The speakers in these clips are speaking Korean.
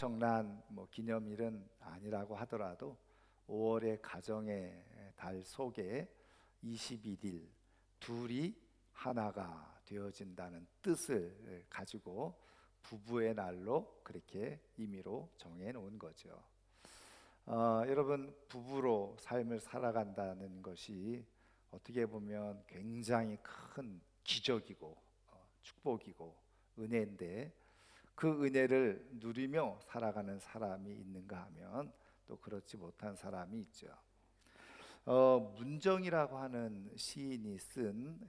엄청난 기념일은 아니라고 하더라도 5월의 가정의 달 속에 21일 둘이 하나가 되어진다는 뜻을 가지고 부부의 날로 그렇게 임의로 정해 놓은 거죠. 여러분, 부부로 삶을 살아간다는 것이 어떻게 보면 굉장히 큰 기적이고 축복이고 은혜인데, 그 은혜를 누리며 살아가는 사람이 있는가 하면 또 그렇지 못한 사람이 있죠. 문정이라고 하는 시인이 쓴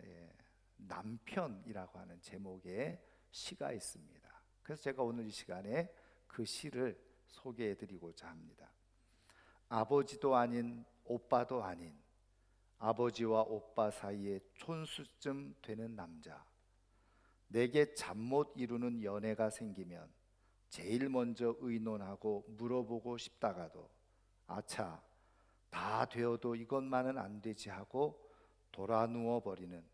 남편이라고 하는 제목의 시가 있습니다. 그래서 제가 오늘 이 시간에 그 시를 소개해 드리고자 합니다. 아버지도 아닌 오빠도 아닌 아버지와 오빠 사이에 촌수쯤 되는 남자. 내게 잠 못 이루는 연애가 생기면 제일 먼저 의논하고 물어보고 싶다가도 아차, 다 되어도 이것만은 안 되지 하고 돌아 누워 버리는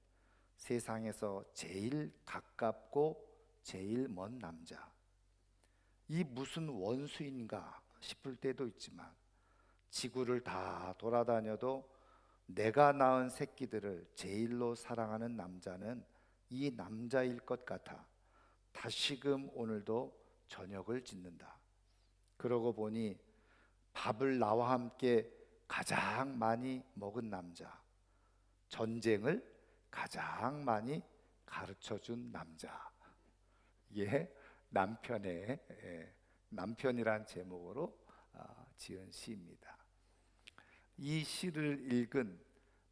세상에서 제일 가깝고 제일 먼 남자. 이 무슨 원수인가 싶을 때도 있지만 지구를 다 돌아다녀도 내가 낳은 새끼들을 제일로 사랑하는 남자는 이 남자일 것 같아 다시금 오늘도 저녁을 짓는다. 그러고 보니 밥을 나와 함께 가장 많이 먹은 남자, 전쟁을 가장 많이 가르쳐준 남자. 이게 남편의 남편이란 제목으로 지은 시입니다. 이 시를 읽은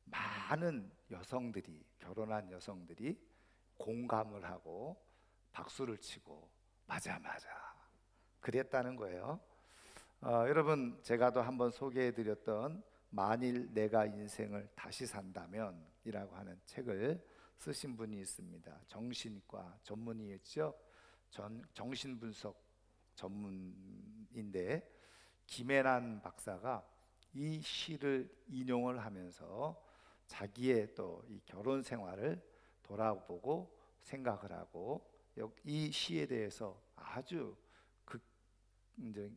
많은 여성들이, 결혼한 여성들이 공감을 하고 박수를 치고 맞아 맞아 그랬다는 거예요. 여러분, 제가 또 한번 소개해 드렸던 만일 내가 인생을 다시 산다면 이라고 하는 책을 쓰신 분이 있습니다. 정신과 전문의였죠. 정신분석 전문인데 김애란 박사가 이 시를 인용을 하면서 자기의 또 이 결혼 생활을 돌아보고 생각을 하고 이 시에 대해서 아주 이제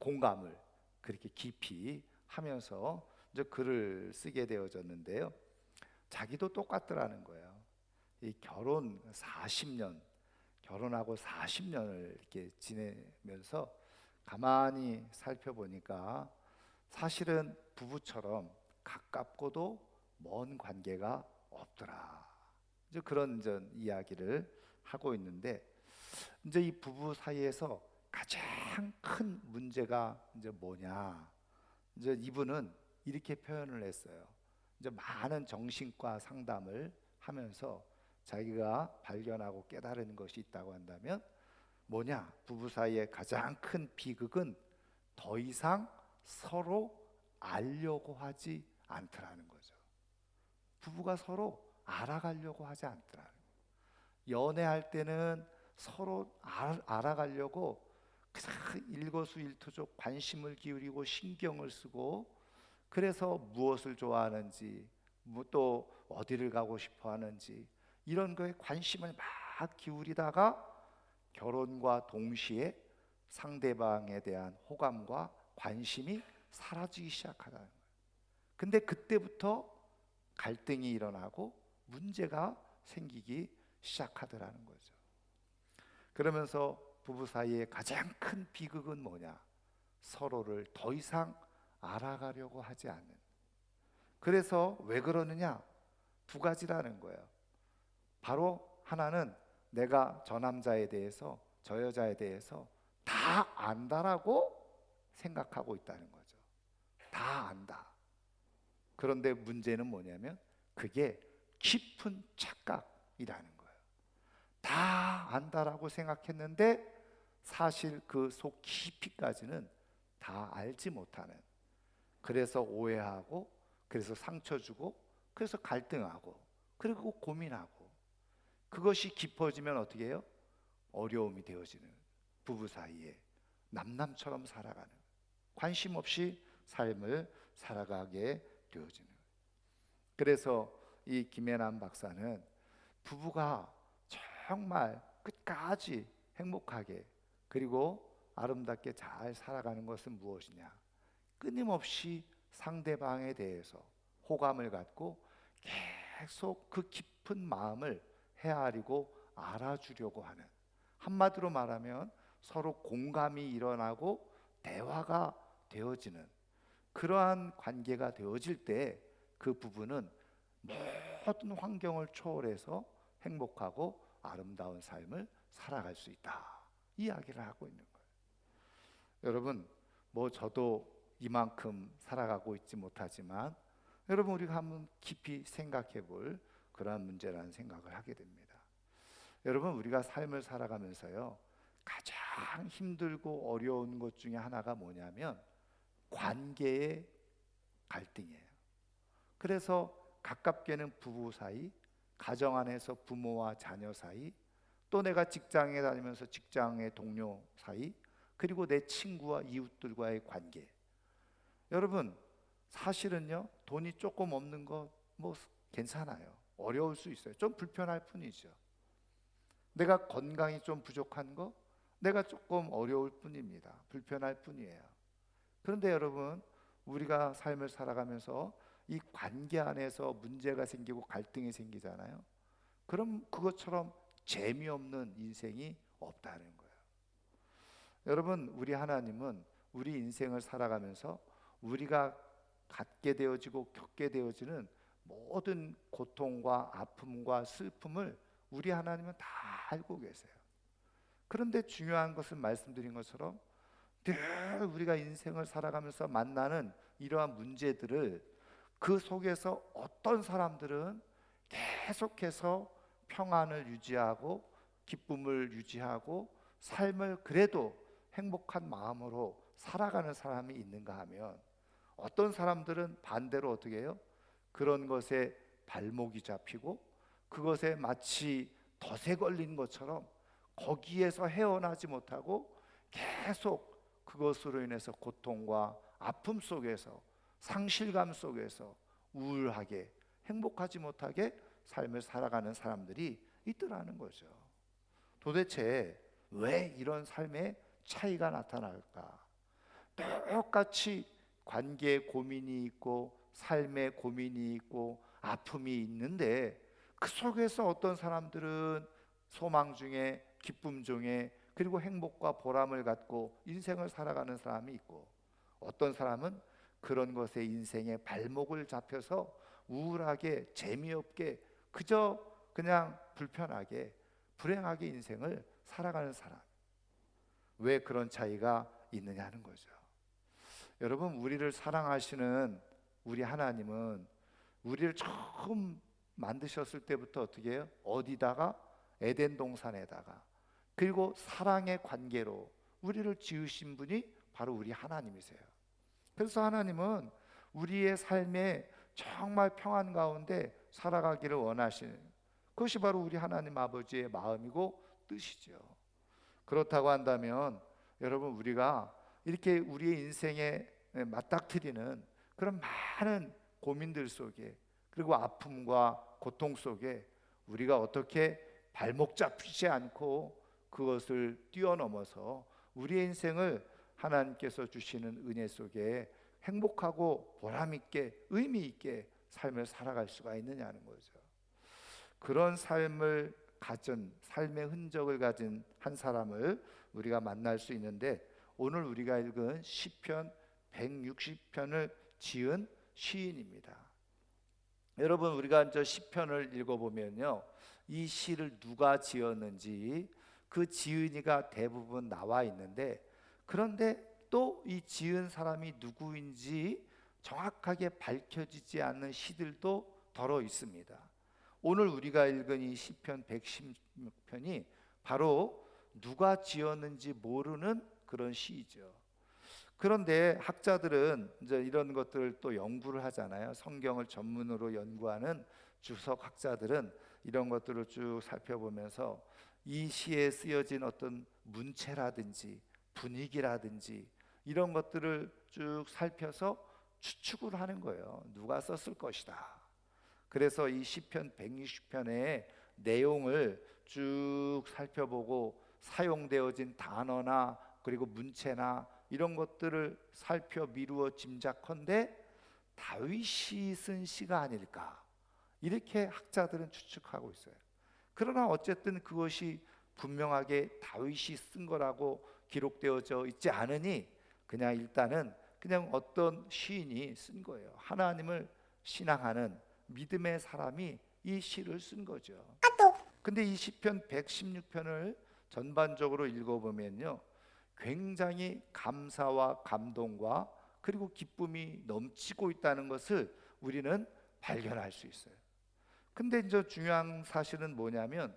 공감을 그렇게 깊이 하면서 이제 글을 쓰게 되어졌는데요. 자기도 똑같더라는 거예요. 이 결혼하고 40년을 이렇게 지내면서 가만히 살펴보니까 사실은 부부처럼 가깝고도 먼 관계가 없더라. 이제 그런 이야기를 하고 있는데, 이제 이 부부 사이에서 가장 큰 문제가 이제 뭐냐? 이제 이분은 이렇게 표현을 했어요. 이제 많은 정신과 상담을 하면서 자기가 발견하고 깨달은 것이 있다고 한다면 뭐냐? 부부 사이의 가장 큰 비극은 더 이상 서로 알려고 하지 않더라는 거죠. 부부가 서로 알아가려고 하지 않더라는 거예요. 연애할 때는 서로 알아가려고 일거수일투족 관심을 기울이고 신경을 쓰고, 그래서 무엇을 좋아하는지, 또 어디를 가고 싶어 하는지 이런 거에 관심을 막 기울이다가 결혼과 동시에 상대방에 대한 호감과 관심이 사라지기 시작하다는 거예요. 근데 그때부터 갈등이 일어나고 문제가 생기기 시작하더라는 거죠. 그러면서 부부 사이의 가장 큰 비극은 뭐냐? 서로를 더 이상 알아가려고 하지 않는. 그래서 왜 그러느냐? 두 가지라는 거예요. 바로 하나는 내가 저 남자에 대해서, 저 여자에 대해서 다 안다라고 생각하고 있다는 거죠. 다 안다. 그런데 문제는 뭐냐면 그게 깊은 착각이라는 거예요. 다 안다라고 생각했는데 사실 그 속 깊이까지는 다 알지 못하는, 그래서 오해하고, 그래서 상처 주고, 그래서 갈등하고, 그리고 고민하고, 그것이 깊어지면 어떻게 해요? 어려움이 되어지는, 부부 사이에 남남처럼 살아가는, 관심 없이 삶을 살아가게 되어지는. 그래서 이 김혜남 박사는 부부가 정말 끝까지 행복하게, 그리고 아름답게 잘 살아가는 것은 무엇이냐? 끊임없이 상대방에 대해서 호감을 갖고 계속 그 깊은 마음을 헤아리고 알아주려고 하는, 한마디로 말하면 서로 공감이 일어나고 대화가 되어지는 그러한 관계가 되어질 때 그 부부는 모든 환경을 초월해서 행복하고 아름다운 삶을 살아갈 수 있다, 이야기를 하고 있는 거예요. 여러분, 저도 이만큼 살아가고 있지 못하지만 여러분, 우리가 한번 깊이 생각해 볼 그러한 문제라는 생각을 하게 됩니다. 여러분, 우리가 삶을 살아가면서요, 가장 힘들고 어려운 것 중에 하나가 뭐냐면 관계의 갈등이에요. 그래서 가깝게는 부부 사이, 가정 안에서 부모와 자녀 사이, 또 내가 직장에 다니면서 직장의 동료 사이, 그리고 내 친구와 이웃들과의 관계. 여러분, 사실은요, 돈이 조금 없는 거 괜찮아요. 어려울 수 있어요. 좀 불편할 뿐이죠. 내가 건강이 좀 부족한 거, 내가 조금 어려울 뿐입니다. 불편할 뿐이에요. 그런데 여러분, 우리가 삶을 살아가면서 이 관계 안에서 문제가 생기고 갈등이 생기잖아요. 그럼 그것처럼 재미없는 인생이 없다는 거예요. 여러분, 우리 하나님은 우리 인생을 살아가면서 우리가 갖게 되어지고 겪게 되어지는 모든 고통과 아픔과 슬픔을 우리 하나님은 다 알고 계세요. 그런데 중요한 것은 말씀드린 것처럼 늘 우리가 인생을 살아가면서 만나는 이러한 문제들을, 그 속에서 어떤 사람들은 계속해서 평안을 유지하고 기쁨을 유지하고 삶을 그래도 행복한 마음으로 살아가는 사람이 있는가 하면, 어떤 사람들은 반대로 어떻게 해요? 그런 것에 발목이 잡히고 그것에 마치 덫에 걸린 것처럼 거기에서 헤어나지 못하고 계속 그것으로 인해서 고통과 아픔 속에서, 상실감 속에서 우울하게 행복하지 못하게 삶을 살아가는 사람들이 있더라는 거죠. 도대체 왜 이런 삶의 차이가 나타날까? 똑같이 관계에 고민이 있고 삶에 고민이 있고 아픔이 있는데, 그 속에서 어떤 사람들은 소망 중에, 기쁨 중에, 그리고 행복과 보람을 갖고 인생을 살아가는 사람이 있고, 어떤 사람은 그런 것에 인생의 발목을 잡혀서 우울하게, 재미없게, 그냥 불편하게, 불행하게 인생을 살아가는 사람. 왜 그런 차이가 있느냐는 거죠. 여러분, 우리를 사랑하시는 우리 하나님은 우리를 처음 만드셨을 때부터 어떻게 해요? 어디다가? 에덴 동산에다가, 그리고 사랑의 관계로 우리를 지으신 분이 바로 우리 하나님이세요. 그래서 하나님은 우리의 삶에 정말 평안 가운데 살아가기를 원하시는, 그것이 바로 우리 하나님 아버지의 마음이고 뜻이죠. 그렇다고 한다면 여러분, 우리가 이렇게 우리의 인생에 맞닥뜨리는 그런 많은 고민들 속에, 그리고 아픔과 고통 속에 우리가 어떻게 발목 잡히지 않고 그것을 뛰어넘어서 우리의 인생을 하나님께서 주시는 은혜 속에 행복하고 보람있게, 의미있게 삶을 살아갈 수가 있느냐는 거죠. 그런 삶을 가진, 삶의 흔적을 가진 한 사람을 우리가 만날 수 있는데, 오늘 우리가 읽은 시편 160편을 지은 시인입니다. 여러분, 우리가 이제 시편을 읽어보면요, 이 시를 누가 지었는지 그 지은이가 대부분 나와 있는데, 그런데 또 이 지은 사람이 누구인지 정확하게 밝혀지지 않는 시들도 더러 있습니다. 오늘 우리가 읽은 이 시편 116편이 바로 누가 지었는지 모르는 그런 시이죠. 그런데 학자들은 이제 이런 것들을 또 연구를 하잖아요. 성경을 전문으로 연구하는 주석 학자들은 이런 것들을 쭉 살펴보면서 이 시에 쓰여진 어떤 문체라든지 분위기라든지 이런 것들을 쭉 살펴서 추측을 하는 거예요. 누가 썼을 것이다. 그래서 이 시편 160편의 내용을 쭉 살펴보고 사용되어진 단어나 그리고 문체나 이런 것들을 살펴 미루어 짐작컨대 다윗이 쓴 시가 아닐까, 이렇게 학자들은 추측하고 있어요. 그러나 어쨌든 그것이 분명하게 다윗이 쓴 거라고 기록되어져 있지 않으니 그냥 일단은 그냥 어떤 시인이 쓴 거예요. 하나님을 신앙하는 믿음의 사람이 이 시를 쓴 거죠. 근데 이 시편 116편을 전반적으로 읽어보면요, 굉장히 감사와 감동과 그리고 기쁨이 넘치고 있다는 것을 우리는 발견할 수 있어요. 근데 이제 중요한 사실은 뭐냐면,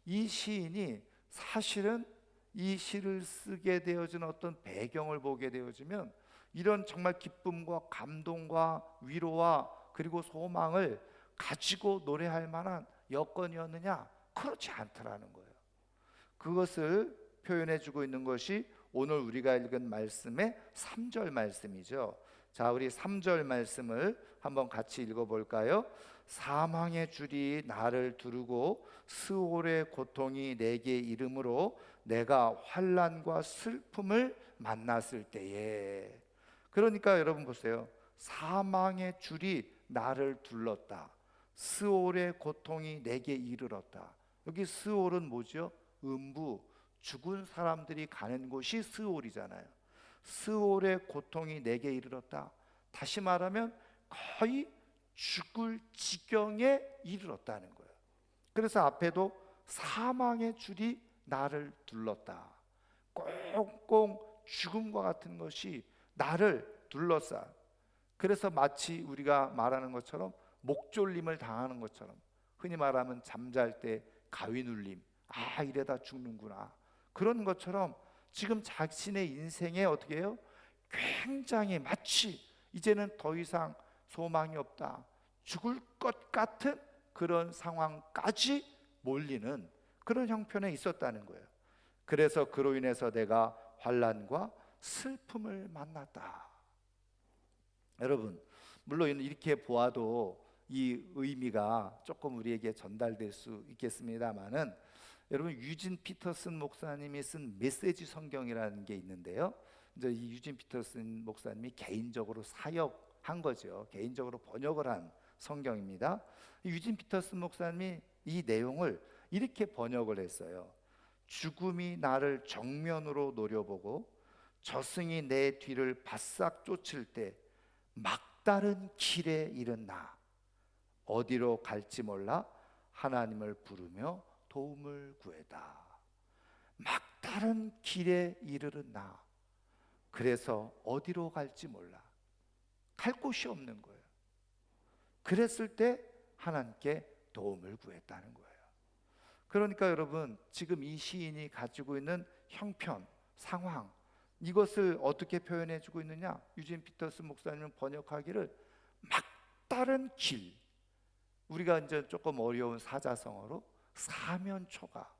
이 시인이 사실은 이 시를 쓰게 되어진 어떤 배경을 보게 되어지면 이런 정말 기쁨과 감동과 위로와 그리고 소망을 가지고 노래할 만한 여건이었느냐? 그렇지 않더라는 거예요. 그것을 표현해 주고 있는 것이 오늘 우리가 읽은 말씀의 3절 말씀이죠. 자, 우리 3절 말씀을 한번 같이 읽어볼까요? 사망의 줄이 나를 두르고 스올의 고통이 내게 이름으로 내가 환난과 슬픔을 만났을 때에. 그러니까 여러분 보세요. 사망의 줄이 나를 둘렀다. 스올의 고통이 내게 이르렀다. 여기 스올은 뭐죠? 음부, 죽은 사람들이 가는 곳이 스올이잖아요. 스올의 고통이 내게 이르렀다. 다시 말하면 거의 죽을 지경에 이르렀다는 거예요. 그래서 앞에도 사망의 줄이 나를 둘렀다. 꽁꽁 죽음과 같은 것이 나를 둘러싸. 그래서 마치 우리가 말하는 것처럼 목졸림을 당하는 것처럼, 흔히 말하면 잠잘 때 가위 눌림, 아 이래다 죽는구나, 그런 것처럼 지금 자신의 인생에 어떻게 해요? 굉장히 마치 이제는 더 이상 소망이 없다, 죽을 것 같은 그런 상황까지 몰리는 그런 형편에 있었다는 거예요. 그래서 그로 인해서 내가 환난과 슬픔을 만났다. 여러분, 물론 이렇게 보아도 이 의미가 조금 우리에게 전달될 수 있겠습니다만은, 여러분 유진 피터슨 목사님이 쓴 메시지 성경이라는 게 있는데요. 이제 이 유진 피터슨 목사님이 개인적으로 사역한 거죠. 개인적으로 번역을 한 성경입니다. 유진 피터슨 목사님이 이 내용을 이렇게 번역을 했어요. 죽음이 나를 정면으로 노려보고 저승이 내 뒤를 바싹 쫓을 때 막다른 길에 이른 나, 어디로 갈지 몰라 하나님을 부르며 도움을 구해다. 막다른 길에 이르는 나, 그래서 어디로 갈지 몰라, 갈 곳이 없는 거예요. 그랬을 때 하나님께 도움을 구했다는 거예요. 그러니까 여러분, 지금 이 시인이 가지고 있는 형편, 상황, 이것을 어떻게 표현해 주고 있느냐? 유진 피터슨 목사님은 번역하기를 막다른 길, 우리가 이제 조금 어려운 사자성어로 사면초가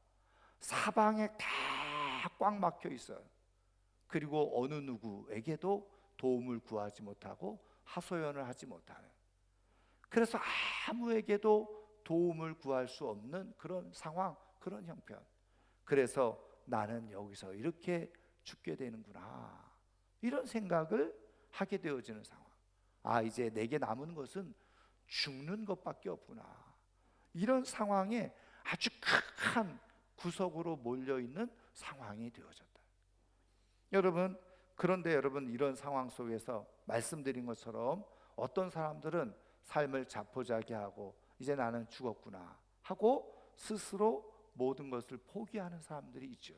사방에 다 꽉 막혀 있어요. 그리고 어느 누구에게도 도움을 구하지 못하고 하소연을 하지 못하는, 그래서 아무에게도 도움을 구할 수 없는 그런 상황, 그런 형편. 그래서 나는 여기서 이렇게 죽게 되는구나, 이런 생각을 하게 되어지는 상황. 아, 이제 내게 남은 것은 죽는 것밖에 없구나, 이런 상황에 아주 극한 구석으로 몰려있는 상황이 되어졌다. 여러분, 그런데 여러분, 이런 상황 속에서 말씀드린 것처럼 어떤 사람들은 삶을 자포자기하고 이제 나는 죽었구나 하고 스스로 모든 것을 포기하는 사람들이 있죠.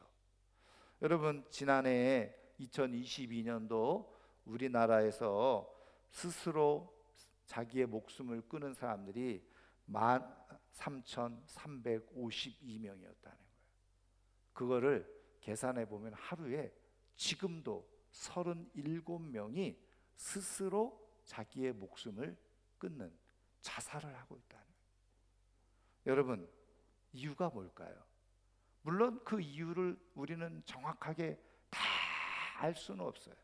여러분, 지난해 2022년도 우리나라에서 스스로 자기의 목숨을 끊은 사람들이 13,352명이었다는 거예요. 그거를 계산해 보면 하루에 지금도 37명이 스스로 자기의 목숨을 끊는, 자살을 하고 있다는 거예요. 여러분, 이유가 뭘까요? 물론 그 이유를 우리는 정확하게 다 알 수는 없어요.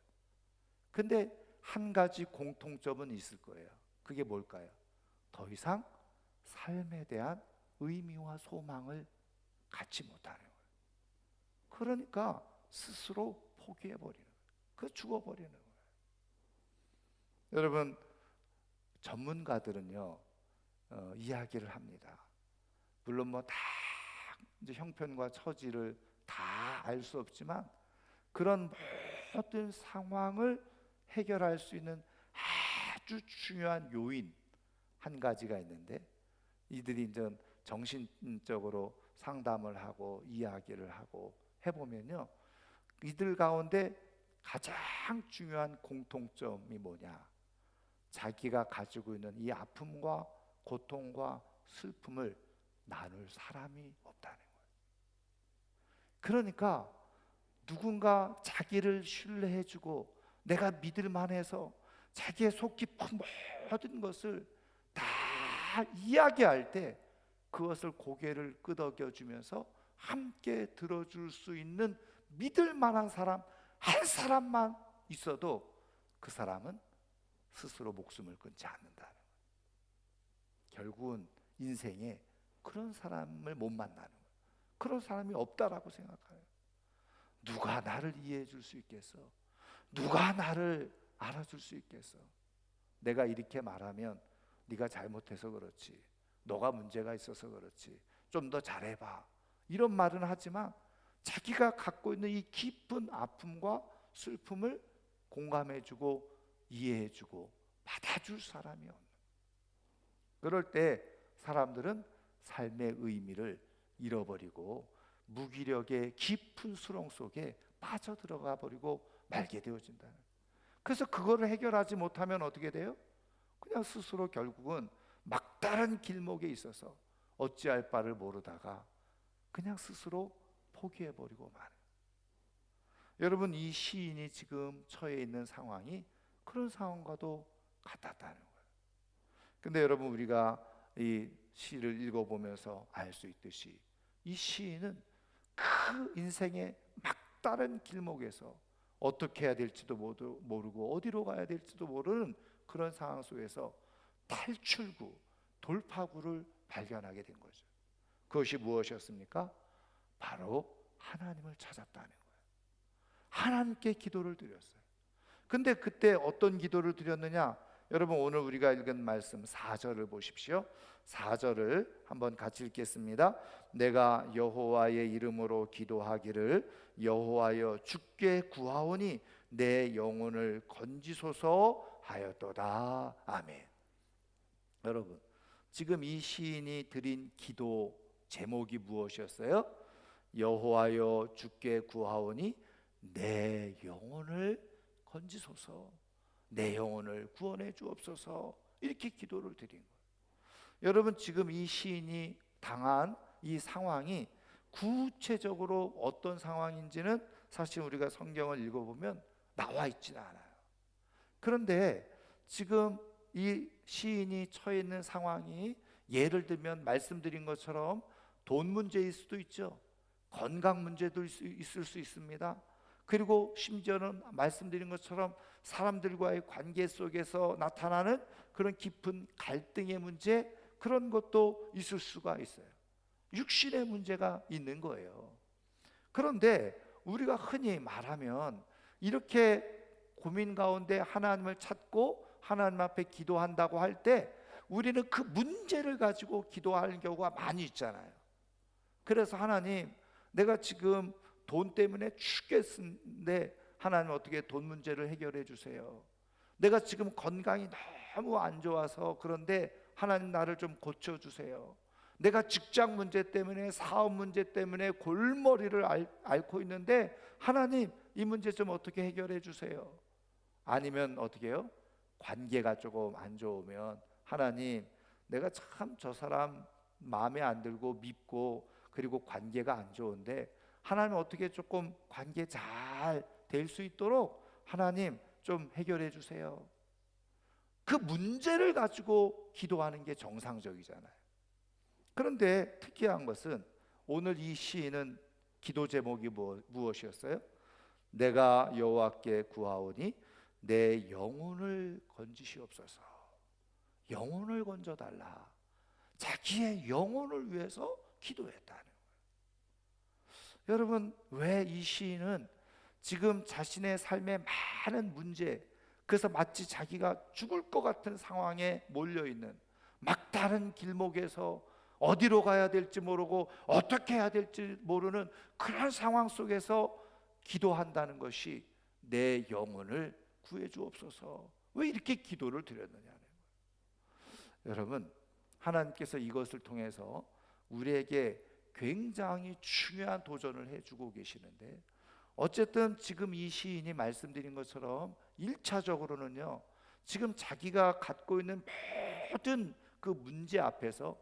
근데 한 가지 공통점은 있을 거예요. 그게 뭘까요? 더 이상 삶에 대한 의미와 소망을 갖지 못하는 거예요. 그러니까 스스로 포기해버리는 거예요. 그 죽어버리는 거예요. 여러분, 전문가들은요 이야기를 합니다. 물론 뭐 다 이제 형편과 처지를 다 알 수 없지만 그런 모든 상황을 해결할 수 있는 아주 중요한 요인 한 가지가 있는데, 이들이 이제 정신적으로 상담을 하고 이야기를 하고 해보면요, 이들 가운데 가장 중요한 공통점이 뭐냐, 자기가 가지고 있는 이 아픔과 고통과 슬픔을 나눌 사람이 없다는 거예요. 그러니까 누군가 자기를 신뢰해주고 내가 믿을 만해서 자기의 속 깊은 모든 것을 다 이야기할 때 그것을 고개를 끄덕여주면서 함께 들어줄 수 있는 믿을 만한 사람 한 사람만 있어도 그 사람은 스스로 목숨을 끊지 않는다는 거예요. 결국은 인생에 그런 사람을 못 만나는 거예요. 그런 사람이 없다라고 생각해요. 누가 나를 이해해 줄 수 있겠어? 누가 나를 알아줄 수 있겠어? 내가 이렇게 말하면 네가 잘못해서 그렇지, 너가 문제가 있어서 그렇지, 좀 더 잘해봐, 이런 말은 하지만 자기가 갖고 있는 이 깊은 아픔과 슬픔을 공감해주고 이해해주고 받아줄 사람이 없는, 그럴 때 사람들은 삶의 의미를 잃어버리고 무기력의 깊은 수렁 속에 빠져들어가 버리고 말게 되어진다는. 그래서 그거를 해결하지 못하면 어떻게 돼요? 그냥 스스로 결국은 막다른 길목에 있어서 어찌할 바를 모르다가 그냥 스스로 포기해버리고 말아요. 여러분, 이 시인이 지금 처해 있는 상황이 그런 상황과도 같았다는 거예요. 근데 여러분, 우리가 이 시를 읽어보면서 알 수 있듯이 이 시인은 그 인생의 막다른 길목에서 어떻게 해야 될지도 모르고 어디로 가야 될지도 모르는 그런 상황 속에서 탈출구, 돌파구를 발견하게 된 거죠. 그것이 무엇이었습니까? 바로 하나님을 찾았다는 거예요. 하나님께 기도를 드렸어요. 근데 그때 어떤 기도를 드렸느냐? 여러분, 오늘 우리가 읽은 말씀 4절을 보십시오. 4절을 한번 같이 읽겠습니다. 내가 여호와의 이름으로 기도하기를 여호와여 주께 구하오니 내 영혼을 건지소서 하였도다. 아멘. 여러분, 지금 이 시인이 드린 기도 제목이 무엇이었어요? 여호와여 주께 구하오니 내 영혼을 건지소서, 내 영혼을 구원해 주옵소서, 이렇게 기도를 드린 거예요. 여러분, 지금 이 시인이 당한 이 상황이 구체적으로 어떤 상황인지는 사실 우리가 성경을 읽어보면 나와 있지는 않아요. 그런데 지금 이 시인이 처해 있는 상황이 예를 들면 말씀드린 것처럼 돈 문제일 수도 있죠. 건강 문제도 있을 수 있습니다. 그리고 심지어는 말씀드린 것처럼 사람들과의 관계 속에서 나타나는 그런 깊은 갈등의 문제, 그런 것도 있을 수가 있어요. 육신의 문제가 있는 거예요. 그런데 우리가 흔히 말하면 이렇게 고민 가운데 하나님을 찾고 하나님 앞에 기도한다고 할 때 우리는 그 문제를 가지고 기도하는 경우가 많이 있잖아요. 그래서 하나님, 내가 지금 돈 때문에 죽겠는데 하나님 어떻게 돈 문제를 해결해 주세요. 내가 지금 건강이 너무 안 좋아서 그런데 하나님 나를 좀 고쳐주세요. 내가 직장 문제 때문에 사업 문제 때문에 골머리를 앓고 있는데 하나님 이 문제 좀 어떻게 해결해 주세요. 아니면 어떻게 해요? 관계가 조금 안 좋으면 하나님, 내가 참 저 사람 마음에 안 들고 밉고 그리고 관계가 안 좋은데 하나님 어떻게 조금 관계 잘 될 수 있도록 하나님 좀 해결해 주세요. 그 문제를 가지고 기도하는 게 정상적이잖아요. 그런데 특이한 것은 오늘 이 시인은 기도 제목이 무엇이었어요? 내가 여호와께 구하오니 내 영혼을 건지시옵소서. 영혼을 건져달라. 자기의 영혼을 위해서 기도했다는 거예요. 여러분, 왜 이 시인은 지금 자신의 삶에 많은 문제, 그래서 마치 자기가 죽을 것 같은 상황에 몰려 있는 막다른 길목에서 어디로 가야 될지 모르고 어떻게 해야 될지 모르는 그런 상황 속에서 기도한다는 것이 내 영혼을 구해 주옵소서. 왜 이렇게 기도를 드렸느냐는 거예요. 여러분, 하나님께서 이것을 통해서 우리에게 굉장히 중요한 도전을 해주고 계시는데, 어쨌든 지금 이 시인이 말씀드린 것처럼 1차적으로는요 지금 자기가 갖고 있는 모든 그 문제 앞에서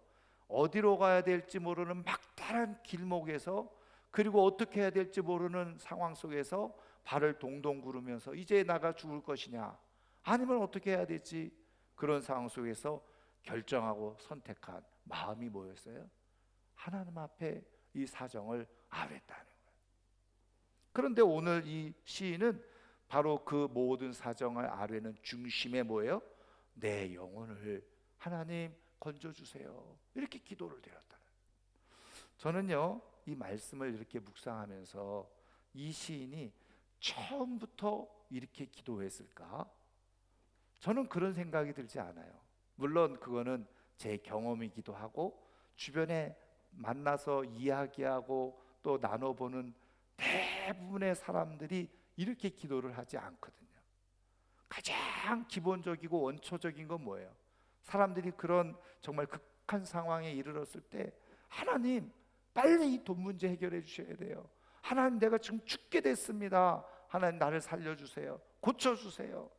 어디로 가야 될지 모르는 막다른 길목에서, 그리고 어떻게 해야 될지 모르는 상황 속에서 발을 동동 구르면서 이제 나가 죽을 것이냐 아니면 어떻게 해야 될지, 그런 상황 속에서 결정하고 선택한 마음이 뭐였어요? 하나님 앞에 이 사정을 아뢰었다는 거예요. 그런데 오늘 이 시인은 바로 그 모든 사정을 아뢰는 중심에 뭐예요? 내 영혼을 하나님 건져주세요, 이렇게 기도를 드렸다. 저는요 이 말씀을 이렇게 묵상하면서 이 시인이 처음부터 이렇게 기도했을까? 저는 그런 생각이 들지 않아요. 물론 그거는 제 경험이기도 하고 주변에 만나서 이야기하고 또 나눠보는 대부분의 사람들이 이렇게 기도를 하지 않거든요. 가장 기본적이고 원초적인 건 뭐예요? 사람들이 그런 정말 극한 상황에 이르렀을 때 하나님 빨리 이 돈 문제 해결해 주셔야 돼요. 하나님 내가 지금 죽게 됐습니다. 하나님 나를 살려주세요. 고쳐주세요.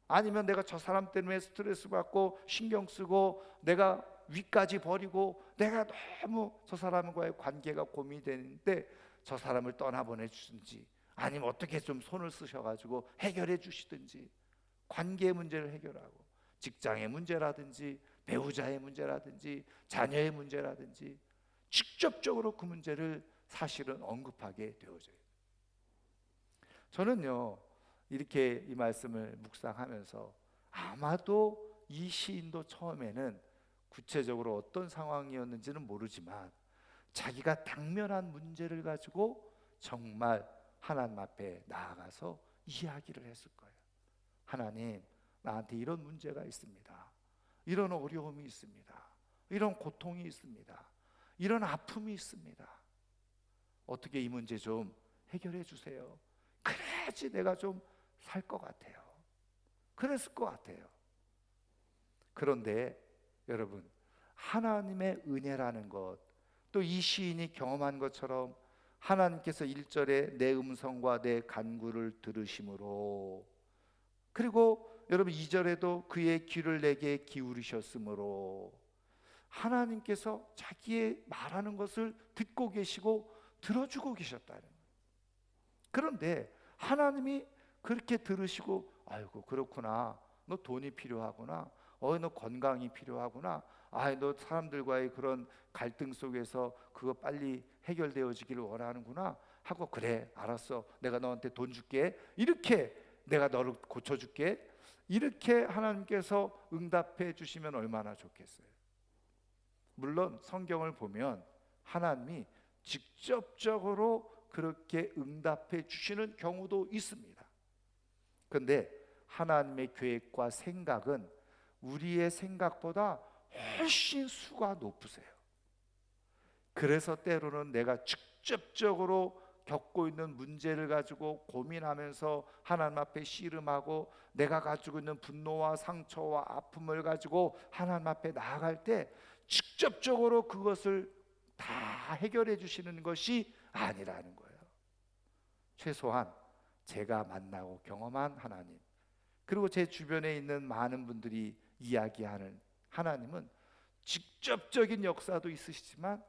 아니면 내가 저 사람 때문에 스트레스 받고 신경 쓰고 내가 위까지 버리고 내가 너무 저 사람과의 관계가 고민이 되는데 저 사람을 떠나보내 주든지, 아니면 어떻게 좀 손을 쓰셔가지고 해결해 주시든지, 관계 문제를 해결하고 직장의 문제라든지 배우자의 문제라든지 자녀의 문제라든지 직접적으로 그 문제를 사실은 언급하게 되어져요. 저는요 이렇게 이 말씀을 묵상하면서 아마도 이 시인도 처음에는 구체적으로 어떤 상황이었는지는 모르지만 자기가 당면한 문제를 가지고 정말 하나님 앞에 나아가서 이야기를 했을 거예요. 하나님, 나한테 이런 문제가 있습니다. 이런 어려움이 있습니다. 이런 고통이 있습니다. 이런 아픔이 있습니다. 어떻게 이 문제 좀 해결해 주세요. 그래야지 내가 좀 살 것 같아요. 그랬을 것 같아요. 그런데 여러분, 하나님의 은혜라는 것, 또 이 시인이 경험한 것처럼 하나님께서 1절에 내 음성과 내 간구를 들으심으로, 그리고 여러분 2절에도 그의 귀를 내게 기울이셨으므로, 하나님께서 자기의 말하는 것을 듣고 계시고 들어주고 계셨다는 거예요. 그런데 하나님이 그렇게 들으시고, 아이고 그렇구나, 너 돈이 필요하구나, 너 건강이 필요하구나, 너 사람들과의 그런 갈등 속에서 그거 빨리 해결되어지기를 원하는구나 하고, 그래 알았어, 내가 너한테 돈 줄게, 이렇게 내가 너를 고쳐줄게, 이렇게 하나님께서 응답해 주시면 얼마나 좋겠어요. 물론 성경을 보면 하나님이 직접적으로 그렇게 응답해 주시는 경우도 있습니다. 그런데 하나님의 계획과 생각은 우리의 생각보다 훨씬 수가 높으세요. 그래서 때로는 내가 직접적으로 겪고 있는 문제를 가지고 고민하면서 하나님 앞에 씨름하고 내가 가지고 있는 분노와 상처와 아픔을 가지고 하나님 앞에 나아갈 때 직접적으로 그것을 다 해결해 주시는 것이 아니라는 거예요. 최소한 제가 만나고 경험한 하나님, 그리고 제 주변에 있는 많은 분들이 이야기하는 하나님은 직접적인 역사도 있으시지만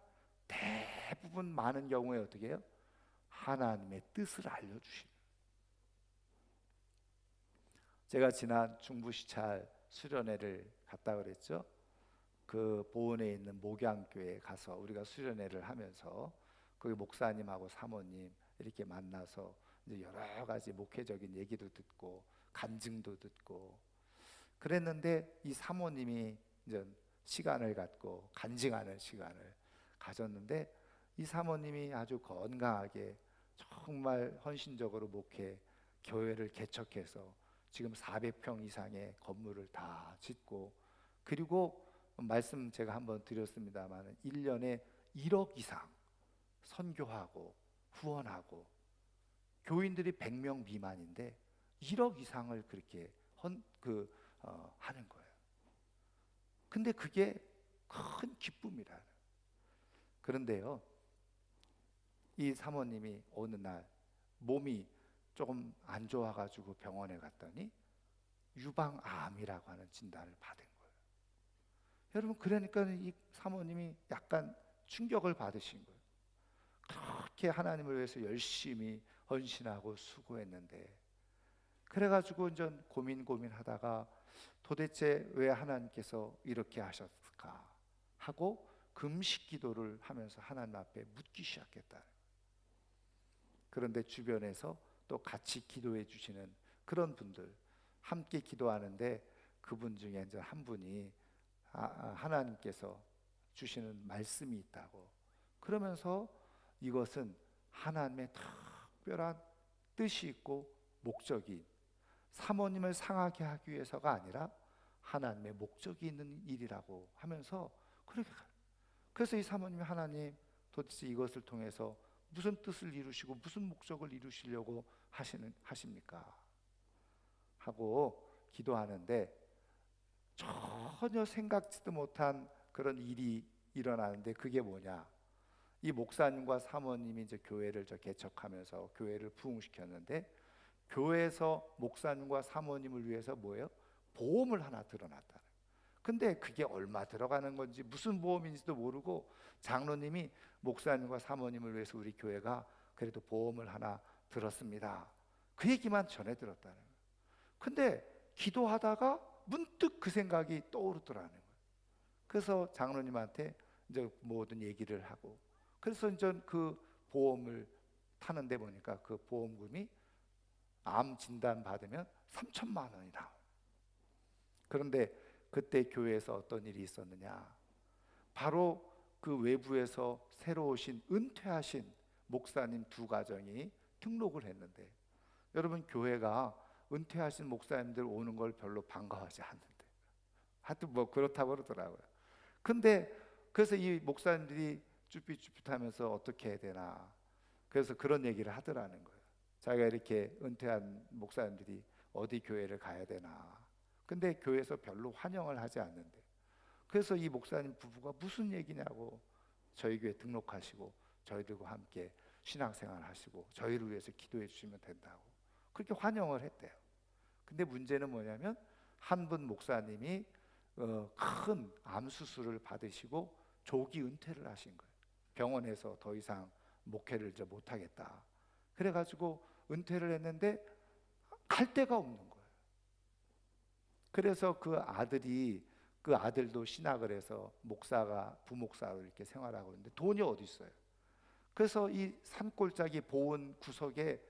대부분 많은 경우에 어떻게 해요? 하나님의 뜻을 알려주시는. 제가 지난 중부시찰 수련회를 갔다 그랬죠. 그 보은에 있는 목양교회에 가서 우리가 수련회를 하면서 거기 목사님하고 사모님 이렇게 만나서 이제 여러 가지 목회적인 얘기도 듣고 간증도 듣고 그랬는데, 이 사모님이 이제 시간을 갖고 간증하는 시간을 가졌는데, 이 사모님이 아주 건강하게 정말 헌신적으로 목회, 교회를 개척해서 지금 400평 이상의 건물을 다 짓고, 그리고 말씀 제가 한번 드렸습니다만 1년에 1억 이상 선교하고 후원하고, 교인들이 100명 미만인데 1억 이상을 그렇게 하는 거예요. 근데 그게 큰 기쁨이라. 그런데요, 이 사모님이 어느 날 몸이 조금 안 좋아가지고 병원에 갔더니 유방암이라고 하는 진단을 받은 거예요. 여러분, 그러니까 이 사모님이 약간 충격을 받으신 거예요. 그렇게 하나님을 위해서 열심히 헌신하고 수고했는데, 그래가지고 이제 고민하다가 도대체 왜 하나님께서 이렇게 하셨을까 하고 금식 기도를 하면서 하나님 앞에 묻기 시작했다. 그런데 주변에서 또 같이 기도해 주시는 그런 분들, 함께 기도하는데 그분 중에 이제 한 분이 하나님께서 주시는 말씀이 있다고, 그러면서 이것은 하나님의 특별한 뜻이 있고 목적이, 사모님을 상하게 하기 위해서가 아니라 하나님의 목적이 있는 일이라고 하면서 그렇게 가요. 그래서 이 사모님이, 하나님 도대체 이것을 통해서 무슨 뜻을 이루시고 무슨 목적을 이루시려고 하십니까? 하고 기도하는데 전혀 생각지도 못한 그런 일이 일어나는데, 그게 뭐냐? 이 목사님과 사모님이 이제 교회를 개척하면서 교회를 부흥시켰는데, 교회에서 목사님과 사모님을 위해서 뭐예요? 보험을 하나 들어놨다. 근데 그게 얼마 들어가는 건지 무슨 보험인지도 모르고 장로님이 목사님과 사모님을 위해서 우리 교회가 그래도 보험을 하나 들었습니다, 그 얘기만 전해 들었다는 거예요. 근데 기도하다가 문득 그 생각이 떠오르더라는 거예요. 그래서 장로님한테 이제 모든 얘기를 하고, 그래서 이제 그 보험을 타는데 보니까 그 보험금이 암 진단 받으면 3천만 원이 나와요. 그런데 그때 교회에서 어떤 일이 있었느냐? 바로 그 외부에서 새로 오신 은퇴하신 목사님 두 가정이 등록을 했는데, 여러분, 교회가 은퇴하신 목사님들 오는 걸 별로 반가워하지 않는데, 하여튼 뭐 그렇다고 그러더라고요. 근데 그래서 이 목사님들이 쭈삣쭈삣하면서 어떻게 해야 되나, 그래서 그런 얘기를 하더라는 거예요. 자기가 이렇게 은퇴한 목사님들이 어디 교회를 가야 되나. 근데 교회에서 별로 환영을 하지 않는데, 그래서 이 목사님 부부가 무슨 얘기냐고, 저희 교회 등록하시고 저희들과 함께 신앙생활 하시고 저희를 위해서 기도해 주시면 된다고 그렇게 환영을 했대요. 근데 문제는 뭐냐면, 한 분 목사님이 큰 암 수술을 받으시고 조기 은퇴를 하신 거예요. 병원에서 더 이상 목회를 이제 못하겠다, 그래가지고 은퇴를 했는데 갈 데가 없는 거예요. 그래서 그 아들도 신학을 해서 부목사로 이렇게 생활하고 있는데 돈이 어디 있어요. 그래서 이 산골짜기 보은 구석에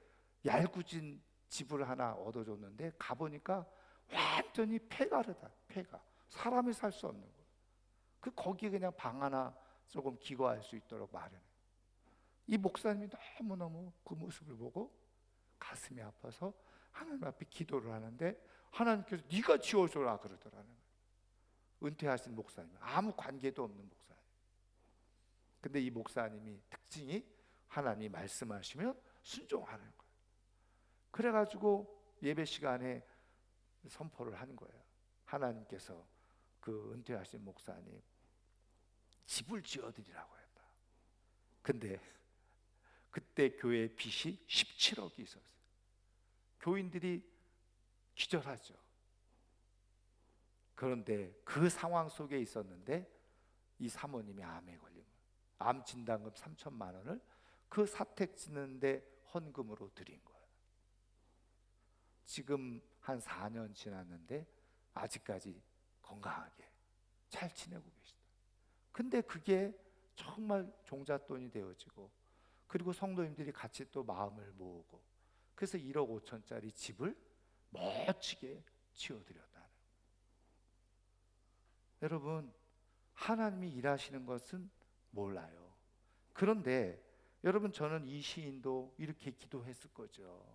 얄궂은 집을 하나 얻어줬는데, 가보니까 완전히 폐가르다. 폐가, 사람이 살 수 없는 거예요. 거기에 그냥 방 하나 조금 기거할 수 있도록 마련해. 이 목사님이 너무너무 그 모습을 보고 가슴이 아파서 하나님 앞에 기도를 하는데, 하나님께서 네가 지어줘라 그러더라는 거예요. 은퇴하신 목사님, 아무 관계도 없는 목사님. 근데 이 목사님이 특징이 하나님이 말씀하시면 순종하는 거예요. 그래가지고 예배 시간에 선포를 하는 거예요. 하나님께서 그 은퇴하신 목사님 집을 지어드리라고 했다. 근데 그때 교회 빚이 17억이 있었어요. 교인들이 기절하죠. 그런데 그 상황 속에 있었는데 이 사모님이 암에 걸린 거예요. 암 진단금 3천만 원을 그 사택 짓는데 헌금으로 드린 거예요. 지금 한 4년 지났는데 아직까지 건강하게 잘 지내고 계시다. 근데 그게 정말 종잣돈이 되어지고, 그리고 성도님들이 같이 또 마음을 모으고, 그래서 1억 5천짜리 집을 멋지게 지어드렸다는. 여러분, 하나님이 일하시는 것은 몰라요. 그런데 여러분, 저는 이 시인도 이렇게 기도했을 거죠.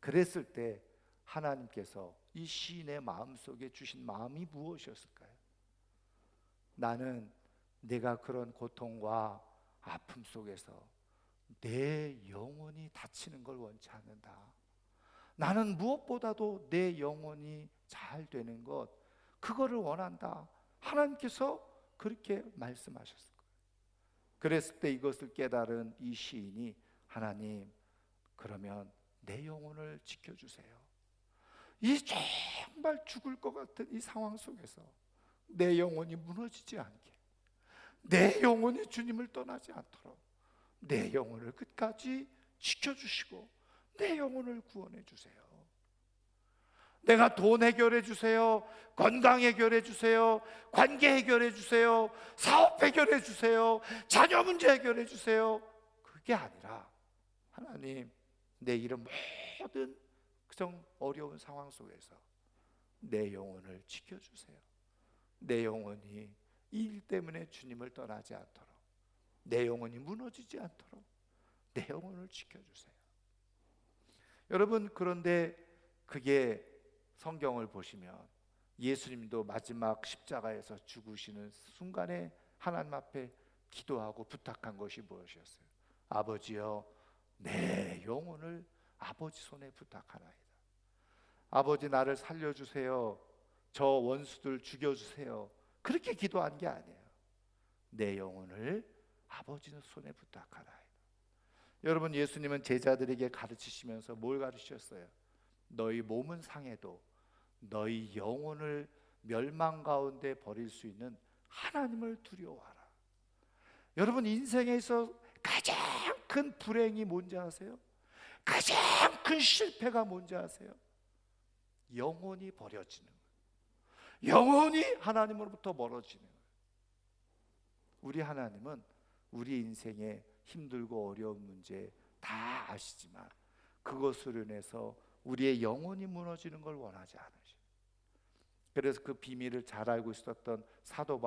그랬을 때 하나님께서 이 시인의 마음속에 주신 마음이 무엇이었을까요? 나는 내가 그런 고통과 아픔 속에서 내 영혼이 다치는 걸 원치 않는다. 나는 무엇보다도 내 영혼이 잘 되는 것, 그거를 원한다. 하나님께서 그렇게 말씀하셨을 거예요. 그랬을 때 이것을 깨달은 이 시인이, 하나님, 그러면 내 영혼을 지켜주세요. 이 정말 죽을 것 같은 이 상황 속에서 내 영혼이 무너지지 않게, 내 영혼이 주님을 떠나지 않도록 내 영혼을 끝까지 지켜주시고 내 영혼을 구원해 주세요. 내가 돈 해결해 주세요, 건강 해결해 주세요, 관계 해결해 주세요, 사업 해결해 주세요, 자녀 문제 해결해 주세요, 그게 아니라 하나님, 내 이런 모든 정 어려운 상황 속에서 내 영혼을 지켜주세요. 내 영혼이 이 일 때문에 주님을 떠나지 않도록, 내 영혼이 무너지지 않도록 내 영혼을 지켜주세요. 여러분, 그런데 그게 성경을 보시면 예수님도 마지막 십자가에서 죽으시는 순간에 하나님 앞에 기도하고 부탁한 것이 무엇이었어요? 아버지여, 내 영혼을 아버지 손에 부탁하나이다. 아버지, 나를 살려주세요. 저 원수들 죽여주세요. 그렇게 기도한 게 아니에요. 내 영혼을 아버지 손에 부탁하나이다. 여러분, 예수님은 제자들에게 가르치시면서 뭘 가르치셨어요? 너희 몸은 상해도 너희 영혼을 멸망 가운데 버릴 수 있는 하나님을 두려워하라. 여러분, 인생에서 가장 큰 불행이 뭔지 아세요? 가장 큰 실패가 뭔지 아세요? 영혼이 버려지는 거예요. 영혼이 하나님으로부터 멀어지는 거예요. 우리 하나님은 우리 인생에 힘들고 어려운 문제 다 아시지만 그것으로 인해서 우리의 영혼이 무너지는 걸 원하지 않으셔요. 그래서 그 비밀을 잘 알고 있었던 사도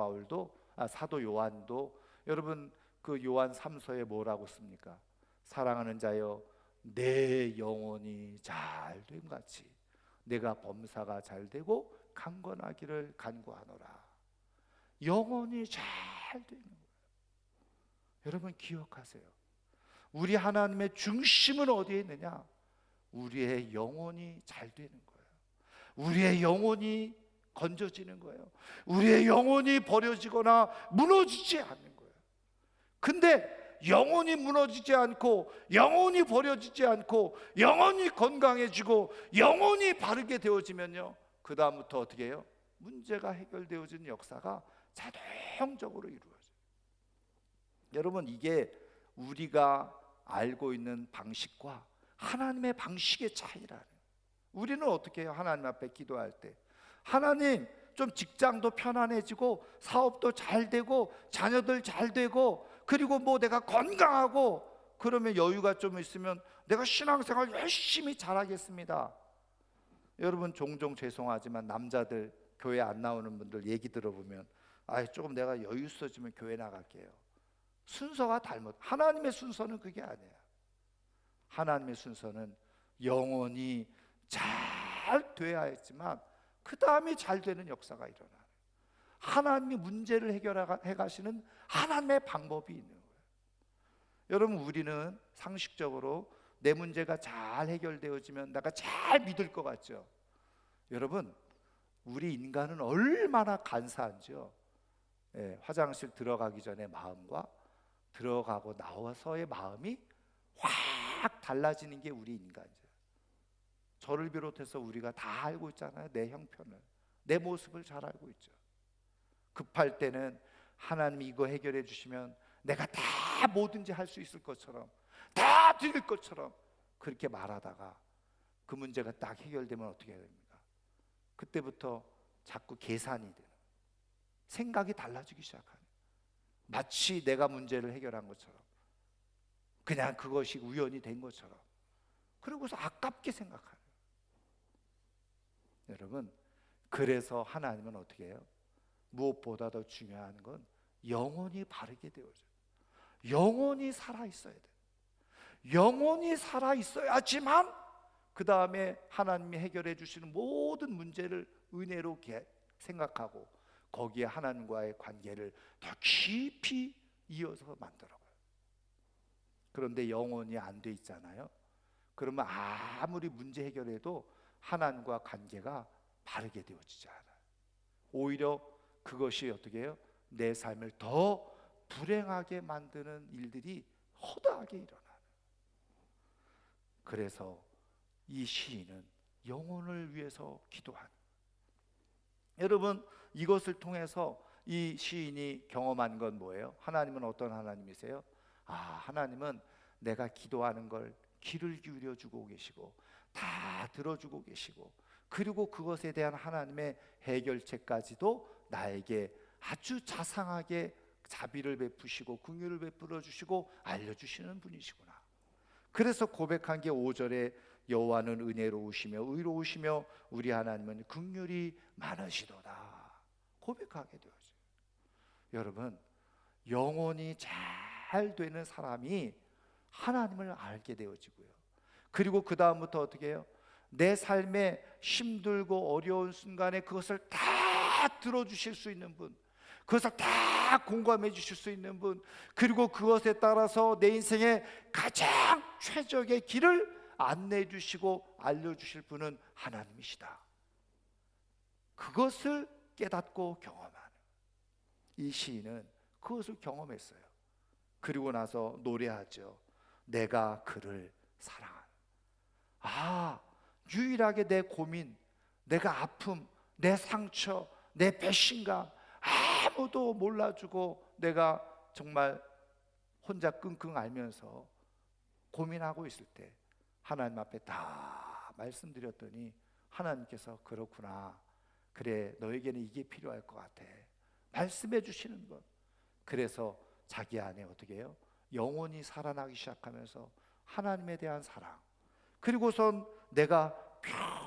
요한도, 여러분, 그 요한 3서에 뭐라고 씁니까? 사랑하는 자여, 내 영혼이 잘됨 같이 내가 범사가 잘되고 강건하기를 간구하노라. 영혼이 잘 되는 거예요. 여러분, 기억하세요. 우리 하나님의 중심은 어디에 있느냐? 우리의 영혼이 잘 되는 거예요. 우리의 영혼이 건져지는 거예요. 우리의 영혼이 버려지거나 무너지지 않는 거예요. 근데 영혼이 무너지지 않고, 영혼이 버려지지 않고, 영혼이 건강해지고, 영혼이 바르게 되어지면요, 그 다음부터 어떻게 해요? 문제가 해결되어지는 역사가 자동적으로 이루어져요. 여러분, 이게 우리가 알고 있는 방식과 하나님의 방식의 차이라는. 우리는 어떻게 해요? 하나님 앞에 기도할 때, 하나님, 좀 직장도 편안해지고 사업도 잘 되고 자녀들 잘 되고 그리고 뭐 내가 건강하고 그러면 여유가 좀 있으면 내가 신앙생활 열심히 잘하겠습니다. 여러분, 종종 죄송하지만 남자들 교회 안 나오는 분들 얘기 들어보면, 조금 내가 여유 있어지면 교회 나갈게요. 순서가 잘못. 하나님의 순서는 그게 아니에요. 하나님의 순서는 영혼이 잘 돼야 했지만 그 다음에 잘 되는 역사가 일어나요. 하나님이 문제를 해결해 가시는 하나님의 방법이 있는 거예요. 여러분, 우리는 상식적으로 내 문제가 잘 해결되어지면 내가 잘 믿을 것 같죠. 여러분, 우리 인간은 얼마나 간사한지요. 화장실 들어가기 전에 마음과 들어가고 나와서의 마음이 확 달라지는 게 우리 인간이죠. 저를 비롯해서 우리가 다 알고 있잖아요. 내 형편을, 내 모습을 잘 알고 있죠. 급할 때는 하나님이 이거 해결해 주시면 내가 다 뭐든지 할 수 있을 것처럼, 다 드릴 것처럼 그렇게 말하다가 그 문제가 딱 해결되면 어떻게 해야 됩니까? 그때부터 자꾸 계산이 되는, 생각이 달라지기 시작하는, 마치 내가 문제를 해결한 것처럼, 그냥 그것이 우연이 된 것처럼, 그러고서 아깝게 생각하는. 여러분, 그래서 하나님은 어떻게 해요? 무엇보다 더 중요한 건 영혼이 바르게 되어져요. 영원히 살아 있어야 돼. 영원히 살아 있어야지만 그 다음에 하나님이 해결해 주시는 모든 문제를 은혜로 생각하고 거기에 하나님과의 관계를 더 깊이 이어서 만들어가요. 그런데 영원히 안 돼 있잖아요. 그러면 아무리 문제 해결해도 하나님과 관계가 바르게 되어지지 않아요. 오히려 그것이 어떻게 해요? 내 삶을 더 불행하게 만드는 일들이 허다하게 일어나요. 그래서 이 시인은 영혼을 위해서 기도한, 여러분 이것을 통해서 이 시인이 경험한 건 뭐예요? 하나님은 어떤 하나님이세요? 하나님은 내가 기도하는 걸 귀를 기울여 주고 계시고 다 들어주고 계시고, 그리고 그것에 대한 하나님의 해결책까지도 나에게 아주 자상하게 자비를 베푸시고 긍휼을 베풀어 주시고 알려주시는 분이시구나. 그래서 고백한 게 5절에 여호와는 은혜로우시며 의로우시며 우리 하나님은 긍휼이 많으시도다 고백하게 되어져요. 여러분, 영혼이 잘 되는 사람이 하나님을 알게 되어지고요. 그리고 그 다음부터 어떻게 해요? 내 삶에 힘들고 어려운 순간에 그것을 다 들어주실 수 있는 분, 그것을 다 공감해 주실 수 있는 분, 그리고 그것에 따라서 내 인생의 가장 최적의 길을 안내해 주시고 알려주실 분은 하나님이시다. 그것을 깨닫고 경험하는 이 시인은 그것을 경험했어요. 그리고 나서 노래하죠. 내가 그를 사랑하는. 유일하게 내 고민, 내가 아픔, 내 상처, 내 배신감 아무도 몰라주고 내가 정말 혼자 끙끙 앓면서 고민하고 있을 때 하나님 앞에 다 말씀드렸더니 하나님께서 그렇구나, 그래 너에게는 이게 필요할 것 같아 말씀해 주시는 것. 그래서 자기 안에 어떻게 해요? 영혼이 살아나기 시작하면서 하나님에 대한 사랑, 그리고선 내가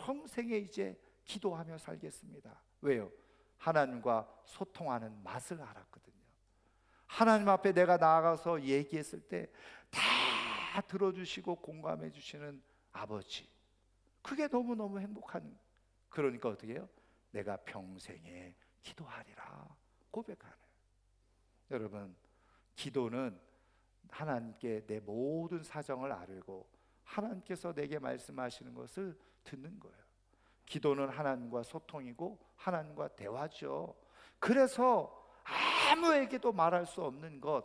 평생에 이제 기도하며 살겠습니다. 왜요? 하나님과 소통하는 맛을 알았거든요. 하나님 앞에 내가 나아가서 얘기했을 때 다 들어주시고 공감해 주시는 아버지, 그게 너무너무 행복한, 그러니까 어떻게 해요? 내가 평생에 기도하리라 고백하는. 여러분, 기도는 하나님께 내 모든 사정을 아뢰고 하나님께서 내게 말씀하시는 것을 듣는 거예요. 기도는 하나님과 소통이고 하나님과 대화죠. 그래서 아무에게도 말할 수 없는 것,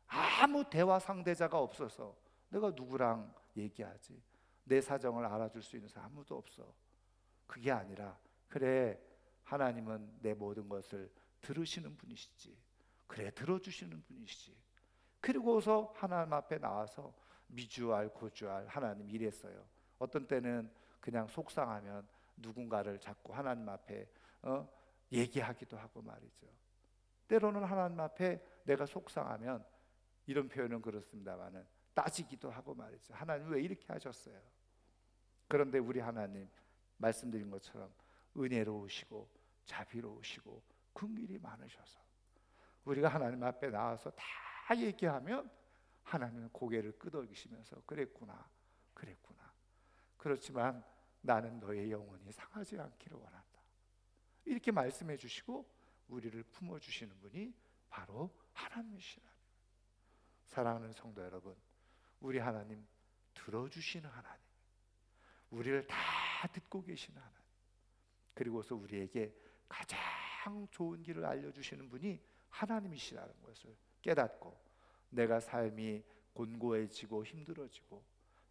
아무 대화 상대자가 없어서 내가 누구랑 얘기하지? 내 사정을 알아줄 수 있는 사람 아무도 없어. 그게 아니라 그래, 하나님은 내 모든 것을 들으시는 분이시지, 그래 들어주시는 분이시지. 그리고서 하나님 앞에 나와서 미주알 고주알 하나님 이랬어요. 어떤 때는 그냥 속상하면 누군가를 자꾸 하나님 앞에 얘기하기도 하고 말이죠. 때로는 하나님 앞에 내가 속상하면 이런 표현은 그렇습니다만은 따지기도 하고 말이죠. 하나님 왜 이렇게 하셨어요? 그런데 우리 하나님 말씀드린 것처럼 은혜로우시고 자비로우시고 긍휼이 많으셔서 우리가 하나님 앞에 나와서 다 얘기하면 하나님은 고개를 끄덕이시면서 그랬구나 그랬구나, 그렇지만 나는 너의 영혼이 상하지 않기를 원한다 이렇게 말씀해 주시고 우리를 품어주시는 분이 바로 하나님이시라. 사랑하는 성도 여러분, 우리 하나님 들어주시는 하나님, 우리를 다 듣고 계시는 하나님, 그리고서 우리에게 가장 좋은 길을 알려주시는 분이 하나님이시라는 것을 깨닫고 내가 삶이 곤고해지고 힘들어지고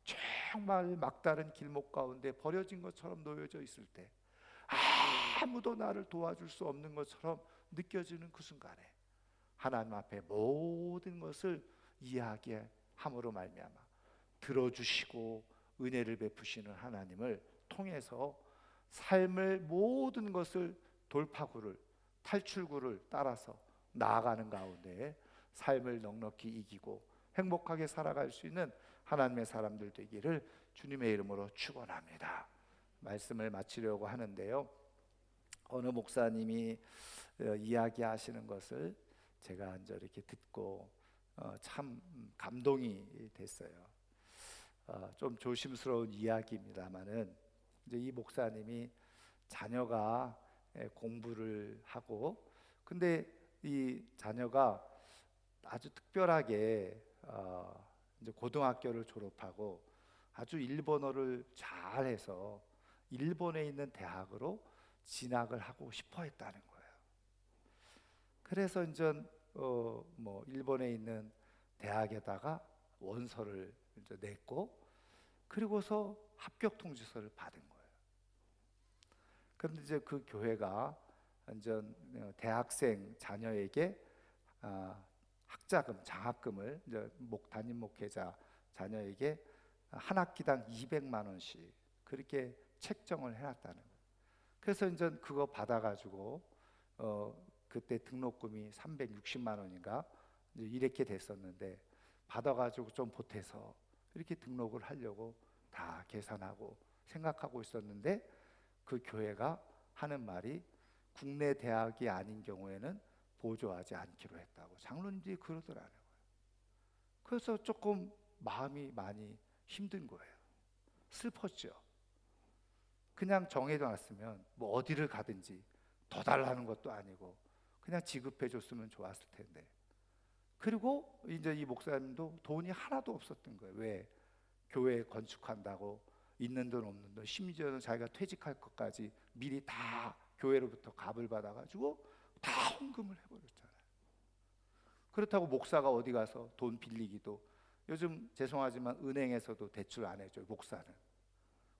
정말 막다른 길목 가운데 버려진 것처럼 놓여져 있을 때, 아무도 나를 도와줄 수 없는 것처럼 느껴지는 그 순간에 하나님 앞에 모든 것을 이야기함으로 말미암아 들어주시고 은혜를 베푸시는 하나님을 통해서 삶의 모든 것을 돌파구를, 탈출구를 따라서 나아가는 가운데 삶을 넉넉히 이기고 행복하게 살아갈 수 있는 하나님의 사람들 되기를 주님의 이름으로 축원합니다. 말씀을 마치려고 하는데요, 어느 목사님이 이야기하시는 것을 제가 앉아 이렇게 듣고 참 감동이 됐어요. 좀 조심스러운 이야기입니다만은 이제 이 목사님이 자녀가 공부를 하고, 근데 이 자녀가 아주 특별하게 이제 고등학교를 졸업하고 아주 일본어를 잘해서 일본에 있는 대학으로 진학을 하고 싶어 했다는 거예요. 그래서 이제 뭐 일본에 있는 대학에다가 원서를 이제 냈고, 그리고서 합격 통지서를 받은 거예요. 그런데 이제 그 교회가 완전 대학생 자녀에게 학자금, 장학금을 이제 담임 목회자 자녀에게 한 학기당 200만 원씩 그렇게 책정을 해놨다는 거예요. 그래서 이제 그거 받아가지고 그때 등록금이 360만 원인가 이렇게 됐었는데, 받아가지고 좀 보태서 이렇게 등록을 하려고 다 계산하고 생각하고 있었는데, 그 교회가 하는 말이 국내 대학이 아닌 경우에는 보조하지 않기로 했다고 장로님들이 그러더라는 거예요. 그래서 조금 마음이 많이 힘든 거예요. 슬펐죠. 그냥 정해놨으면 뭐 어디를 가든지 더 달라는 것도 아니고 그냥 지급해 줬으면 좋았을 텐데. 그리고 이제 이 목사님도 돈이 하나도 없었던 거예요. 왜? 교회 건축한다고 있는 돈 없는 돈, 심지어는 자기가 퇴직할 것까지 미리 다 교회로부터 갑을 받아가지고 다 헌금을 해버렸잖아요. 그렇다고 목사가 어디 가서 돈 빌리기도, 요즘 죄송하지만 은행에서도 대출 안 해줘요, 목사는.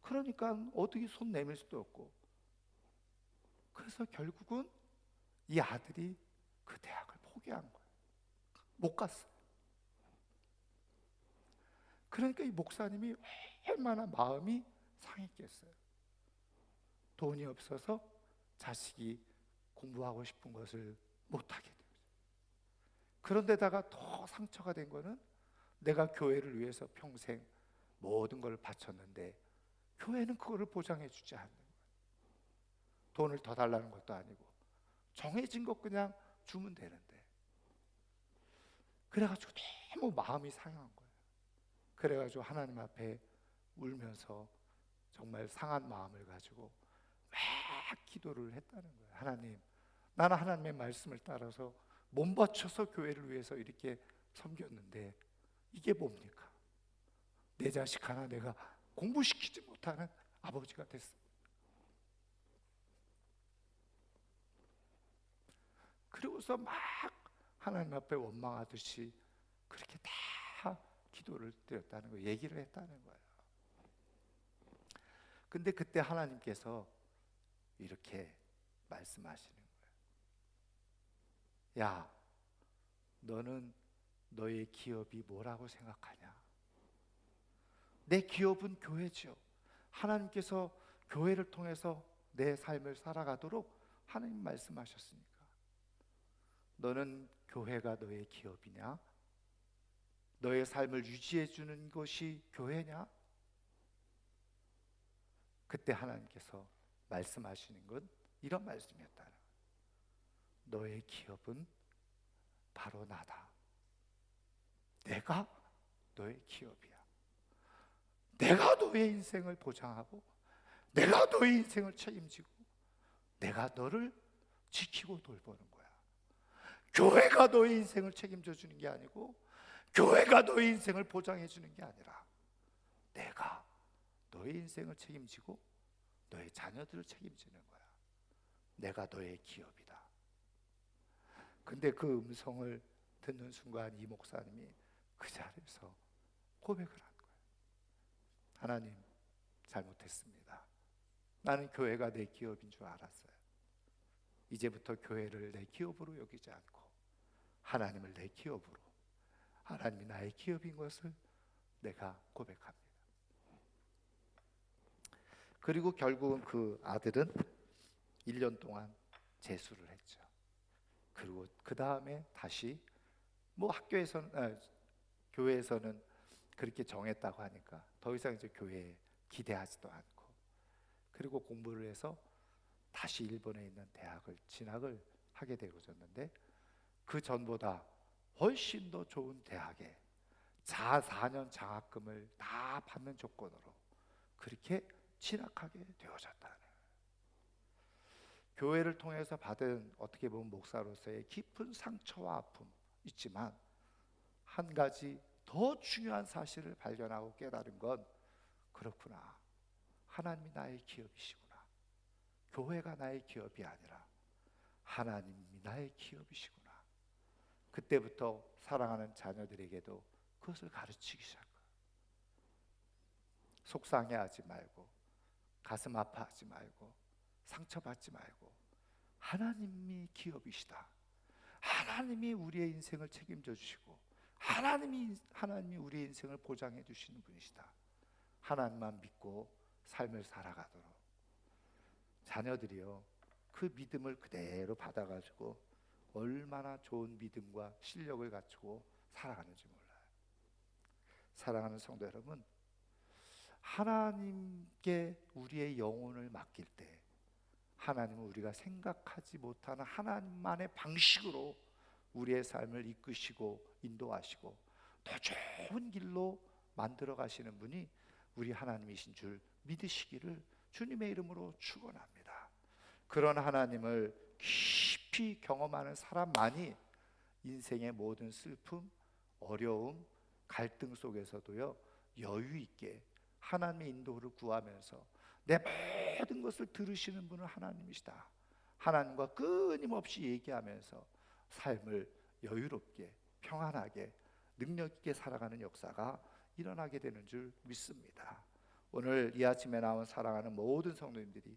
그러니까 어떻게 손 내밀 수도 없고. 그래서 결국은 이 아들이 그 대학을 포기한 거예요. 못 갔어요. 그러니까 이 목사님이 얼마나 마음이 상했겠어요. 돈이 없어서 자식이 공부하고 싶은 것을 못하게 되죠. 그런데다가 더 상처가 된 거는, 내가 교회를 위해서 평생 모든 걸 바쳤는데 교회는 그거를 보장해 주지 않는 거예요. 돈을 더 달라는 것도 아니고 정해진 것 그냥 주면 되는데. 그래가지고 너무 마음이 상한 거예요. 그래가지고 하나님 앞에 울면서 정말 상한 마음을 가지고 막 기도를 했다는 거예요. 하나님, 나는 하나님의 말씀을 따라서 몸 바쳐서 교회를 위해서 이렇게 섬겼는데 이게 뭡니까? 내 자식 하나 내가 공부시키지 못하는 아버지가 됐습니다. 그리고서 막 하나님 앞에 원망하듯이 그렇게 다 기도를 드렸다는 거예요. 얘기를 했다는 거예요. 근데 그때 하나님께서 이렇게 말씀하시는 거예요. 야, 너는 너의 기업이 뭐라고 생각하냐? 내 기업은 교회죠. 하나님께서 교회를 통해서 내 삶을 살아가도록 하나님 말씀하셨으니까. 너는 교회가 너의 기업이냐? 너의 삶을 유지해 주는 것이 교회냐? 그때 하나님께서 말씀하시는 건 이런 말씀이었다. 너의 기업은 바로 나다. 내가 너의 기업이야. 내가 너의 인생을 보장하고 내가 너의 인생을 책임지고 내가 너를 지키고 돌보는 거야. 교회가 너의 인생을 책임져 주는 게 아니고 교회가 너의 인생을 보장해 주는 게 아니라 내가 너의 인생을 책임지고 너의 자녀들을 책임지는 거야. 내가 너의 기업이다. 근데 그 음성을 듣는 순간 이 목사님이 그 자리에서 고백을 한 거예요. 하나님, 잘못했습니다. 나는 교회가 내 기업인 줄 알았어요. 이제부터 교회를 내 기업으로 여기지 않고 하나님을 내 기업으로, 하나님이 나의 기업인 것을 내가 고백합니다. 그리고 결국은 그 아들은 1년 동안 재수를 했죠. 그리고 그 다음에 다시 뭐 학교에서는 교회에서는 그렇게 정했다고 하니까 더 이상 이제 교회에 기대하지도 않고, 그리고 공부를 해서 다시 일본에 있는 대학을 진학을 하게 되어졌는데, 그 전보다 훨씬 더 좋은 대학에 자 4년 장학금을 다 받는 조건으로 그렇게 진학하게 되어졌다는, 교회를 통해서 받은 어떻게 보면 목사로서의 깊은 상처와 아픔 있지만, 한 가지 더 중요한 사실을 발견하고 깨달은 건, 그렇구나, 하나님이 나의 기업이시구나. 교회가 나의 기업이 아니라 하나님이 나의 기업이시구나. 그때부터 사랑하는 자녀들에게도 그것을 가르치기 시작해요. 속상해하지 말고, 가슴 아파하지 말고, 상처받지 말고, 하나님이 기업이시다. 하나님이 우리의 인생을 책임져 주시고, 하나님이 우리의 인생을 보장해 주시는 분이시다. 하나님만 믿고 삶을 살아가도록, 자녀들이요, 그 믿음을 그대로 받아가지고 얼마나 좋은 믿음과 실력을 갖추고 살아가는지 몰라요. 사랑하는 성도 여러분, 하나님께 우리의 영혼을 맡길 때 하나님은 우리가 생각하지 못하는 하나님만의 방식으로 우리의 삶을 이끄시고 인도하시고 더 좋은 길로 만들어 가시는 분이 우리 하나님이신 줄 믿으시기를 주님의 이름으로 축원합니다. 그런 하나님을 깊이 경험하는 사람만이 인생의 모든 슬픔, 어려움, 갈등 속에서도요, 여유 있게 하나님의 인도를 구하면서 내 모든 것을 들으시는 분은 하나님이시다, 하나님과 끊임없이 얘기하면서 삶을 여유롭게, 평안하게, 능력 있게 살아가는 역사가 일어나게 되는 줄 믿습니다. 오늘 이 아침에 나온 사랑하는 모든 성도님들이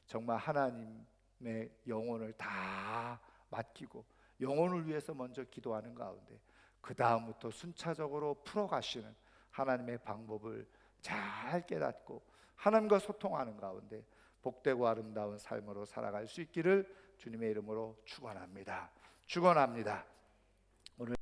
정말 하나님의 영혼을 다 맡기고 영혼을 위해서 먼저 기도하는 가운데 그 다음부터 순차적으로 풀어가시는 하나님의 방법을 잘 깨닫고 하나님과 소통하는 가운데 복되고 아름다운 삶으로 살아갈 수 있기를 주님의 이름으로 축원합니다. 축원합니다.